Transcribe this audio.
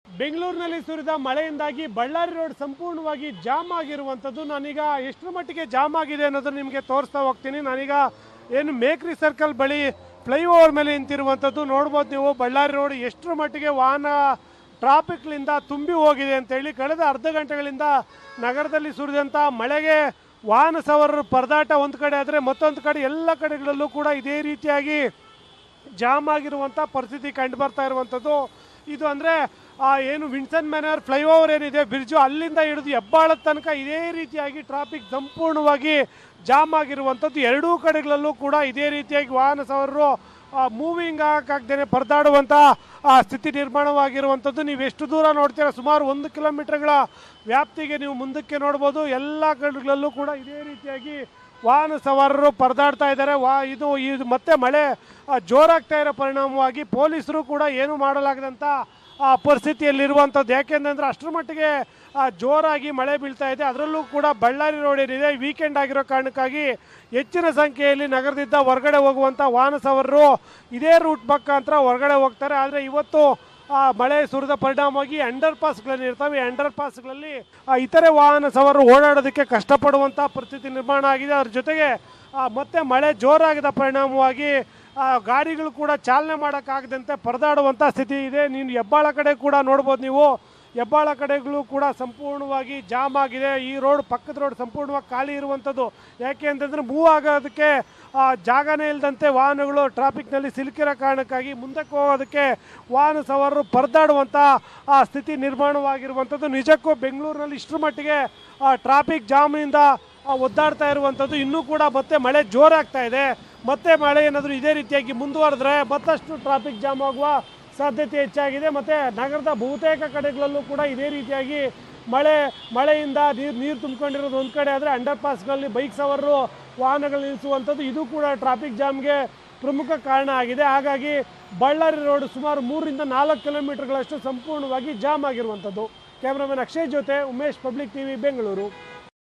ಬೆಂಗಳೂರಿನಲ್ಲಿ ಸುರಿದ ಮಳೆಯಿಂದಾಗಿ ಬಳ್ಳಾರಿ ರೋಡ್ ಸಂಪೂರ್ಣವಾಗಿ ಜಾಮ್ ಆಗಿರುವಂಥದ್ದು. ನಾನೀಗ ಎಷ್ಟರ ಮಟ್ಟಿಗೆ ಜಾಮ್ ಆಗಿದೆ ಅನ್ನೋದನ್ನು ನಿಮಗೆ ತೋರಿಸ್ತಾ ಹೋಗ್ತೀನಿ. ನಾನೀಗ ಏನು ಮೇಕ್ರಿ ಸರ್ಕಲ್ ಬಳಿ ಫ್ಲೈಓವರ್ ಮೇಲೆ ನಿಂತಿರುವಂಥದ್ದು ನೋಡ್ಬೋದು ನೀವು. ಬಳ್ಳಾರಿ ರೋಡ್ ಎಷ್ಟರ ಮಟ್ಟಿಗೆ ವಾಹನ ಟ್ರಾಫಿಕ್ಲಿಂದ ತುಂಬಿ ಹೋಗಿದೆ ಅಂತೇಳಿ. ಕಳೆದ ಅರ್ಧ ಗಂಟೆಗಳಿಂದ ನಗರದಲ್ಲಿ ಸುರಿದಂಥ ಮಳೆಗೆ ವಾಹನ ಸವಾರರು ಪರದಾಟ ಒಂದು ಕಡೆ ಆದರೆ, ಮತ್ತೊಂದು ಕಡೆ ಎಲ್ಲ ಕಡೆಗಳಲ್ಲೂ ಕೂಡ ಇದೇ ರೀತಿಯಾಗಿ ಜಾಮ್ ಆಗಿರುವಂಥ ಪರಿಸ್ಥಿತಿ ಕಂಡು ಬರ್ತಾ ಇರುವಂಥದ್ದು. ಇದು ಅಂದರೆ ಏನು ವಿನ್ಸನ್ ಮ್ಯಾನರ್ ಫ್ಲೈಓವರ್ ಏನಿದೆ ಬ್ರಿಡ್ಜು, ಅಲ್ಲಿಂದ ಹಿಡಿದು ಹೆಬ್ಬಾಳದ ತನಕ ಇದೇ ರೀತಿಯಾಗಿ ಟ್ರಾಫಿಕ್ ಸಂಪೂರ್ಣವಾಗಿ ಜಾಮ್ ಆಗಿರುವಂಥದ್ದು. ಎರಡೂ ಕಡೆಗಳಲ್ಲೂ ಕೂಡ ಇದೇ ರೀತಿಯಾಗಿ ವಾಹನ ಸವಾರರು ಮೂವಿಂಗ್ ಆಗದೇನೆ ಪರದಾಡುವಂಥ ಸ್ಥಿತಿ ನಿರ್ಮಾಣವಾಗಿರುವಂಥದ್ದು. ನೀವು ಎಷ್ಟು ದೂರ ನೋಡ್ತೀರಾ, ಸುಮಾರು 1 ಕಿಲೋಮೀಟರ್ಗಳ ವ್ಯಾಪ್ತಿಗೆ ನೀವು ಮುಂದಕ್ಕೆ ನೋಡ್ಬೋದು. ಎಲ್ಲ ಕಡೆಗಳಲ್ಲೂ ಕೂಡ ಇದೇ ರೀತಿಯಾಗಿ ವಾಹನ ಸವಾರರು ಪರದಾಡ್ತಾ ಇದ್ದಾರೆ. ಇದು ಮತ್ತೆ ಮಳೆ ಜೋರಾಗ್ತಾ ಇರೋ ಪರಿಣಾಮವಾಗಿ ಪೊಲೀಸರು ಕೂಡ ಏನು ಮಾಡಲಾಗದಂಥ ಪರಿಸ್ಥಿತಿಯಲ್ಲಿರುವಂಥದ್ದು. ಯಾಕೆಂದರೆ ಅಷ್ಟರ ಮಟ್ಟಿಗೆ ಜೋರಾಗಿ ಮಳೆ ಬೀಳ್ತಾ ಇದೆ. ಅದರಲ್ಲೂ ಕೂಡ ಬಳ್ಳಾರಿ ರೋಡ್ ಏನಿದೆ ವೀಕೆಂಡ್ ಆಗಿರೋ ಕಾರಣಕ್ಕಾಗಿ ಹೆಚ್ಚಿನ ಸಂಖ್ಯೆಯಲ್ಲಿ ನಗರದಿಂದ ಹೊರಗಡೆ ಹೋಗುವಂಥ ವಾಹನ ಸವಾರರು ಇದೇ ರೂಟ್ ಮುಖಾಂತರ ಹೊರಗಡೆ ಹೋಗ್ತಾರೆ. ಆದರೆ ಇವತ್ತು ಮಳೆ ಸುರಿದ ಪರಿಣಾಮವಾಗಿ ಅಂಡರ್ ಪಾಸ್ಗಳೇನಿರ್ತವೆ, ಅಂಡರ್ ಪಾಸ್ಗಳಲ್ಲಿ ಇತರೆ ವಾಹನ ಸವಾರರು ಓಡಾಡೋದಕ್ಕೆ ಕಷ್ಟಪಡುವಂಥ ಪರಿಸ್ಥಿತಿ ನಿರ್ಮಾಣ ಆಗಿದೆ. ಅದ್ರ ಜೊತೆಗೆ ಮತ್ತೆ ಮಳೆ ಜೋರಾಗಿದ್ದ ಪರಿಣಾಮವಾಗಿ ಗಾಡಿಗಳು ಕೂಡ ಚಾಲನೆ ಮಾಡೋಕ್ಕಾಗದಂತೆ ಪರದಾಡುವಂಥ ಸ್ಥಿತಿ ಇದೆ. ನೀನು ಹೆಬ್ಬಾಳ ಕಡೆ ಕೂಡ ನೋಡ್ಬೋದು ನೀವು. ಹೆಬ್ಬಾಳ ಕಡೆಗಳು ಕೂಡ ಸಂಪೂರ್ಣವಾಗಿ ಜಾಮ್ ಆಗಿದೆ. ಈ ರೋಡ್ ಪಕ್ಕದ ರೋಡ್ ಸಂಪೂರ್ಣವಾಗಿ ಖಾಲಿ ಇರುವಂಥದ್ದು. ಯಾಕೆ ಅಂತಂದರೆ ಮೂವ್ ಆಗೋದಕ್ಕೆ ಜಾಗನೇ ಇಲ್ಲದಂತೆ ವಾಹನಗಳು ಟ್ರಾಫಿಕ್ನಲ್ಲಿ ಸಿಲುಕಿರೋ ಕಾರಣಕ್ಕಾಗಿ ಮುಂದಕ್ಕೆ ಹೋಗೋದಕ್ಕೆ ವಾಹನ ಸವಾರರು ಪರದಾಡುವಂಥ ಸ್ಥಿತಿ ನಿರ್ಮಾಣವಾಗಿರುವಂಥದ್ದು. ನಿಜಕ್ಕೂ ಬೆಂಗಳೂರಿನಲ್ಲಿ ಇಷ್ಟರ ಮಟ್ಟಿಗೆ ಟ್ರಾಫಿಕ್ ಜಾಮ್ನಿಂದ ಒದ್ದಾಡ್ತಾ ಇರುವಂಥದ್ದು. ಇನ್ನೂ ಕೂಡ ಮತ್ತೆ ಮಳೆ ಜೋರಾಗ್ತಾ ಇದೆ. ಮತ್ತೆ ಮಳೆ ಏನಾದರೂ ಇದೇ ರೀತಿಯಾಗಿ ಮುಂದುವರೆದ್ರೆ ಮತ್ತಷ್ಟು ಟ್ರಾಫಿಕ್ ಜಾಮ್ ಆಗುವ ಸಾಧ್ಯತೆ ಹೆಚ್ಚಾಗಿದೆ. ಮತ್ತು ನಗರದ ಬಹುತೇಕ ಕಡೆಗಳಲ್ಲೂ ಕೂಡ ಇದೇ ರೀತಿಯಾಗಿ ಮಳೆಯಿಂದ ನೀರು ತುಂಬಿಕೊಂಡಿರೋದು ಒಂದು ಕಡೆ ಆದರೆ, ಅಂಡರ್ ಪಾಸ್ಗಳಲ್ಲಿ ಬೈಕ್ ಸವಾರರು ವಾಹನಗಳು ನಿಲ್ಲಿಸುವಂಥದ್ದು ಇದು ಕೂಡ ಟ್ರಾಫಿಕ್ ಜಾಮ್ಗೆ ಪ್ರಮುಖ ಕಾರಣ ಆಗಿದೆ. ಹಾಗಾಗಿ ಬಳ್ಳಾರಿ ರೋಡ್ ಸುಮಾರು 3 ರಿಂದ 4 ಕಿಲೋಮೀಟರ್ಗಳಷ್ಟು ಸಂಪೂರ್ಣವಾಗಿ ಜಾಮ್ ಆಗಿರುವಂಥದ್ದು. ಕ್ಯಾಮ್ರಾಮನ್ ಅಕ್ಷಯ್ ಜೊತೆ ಉಮೇಶ್, ಪಬ್ಲಿಕ್ ಟಿವಿ, ಬೆಂಗಳೂರು.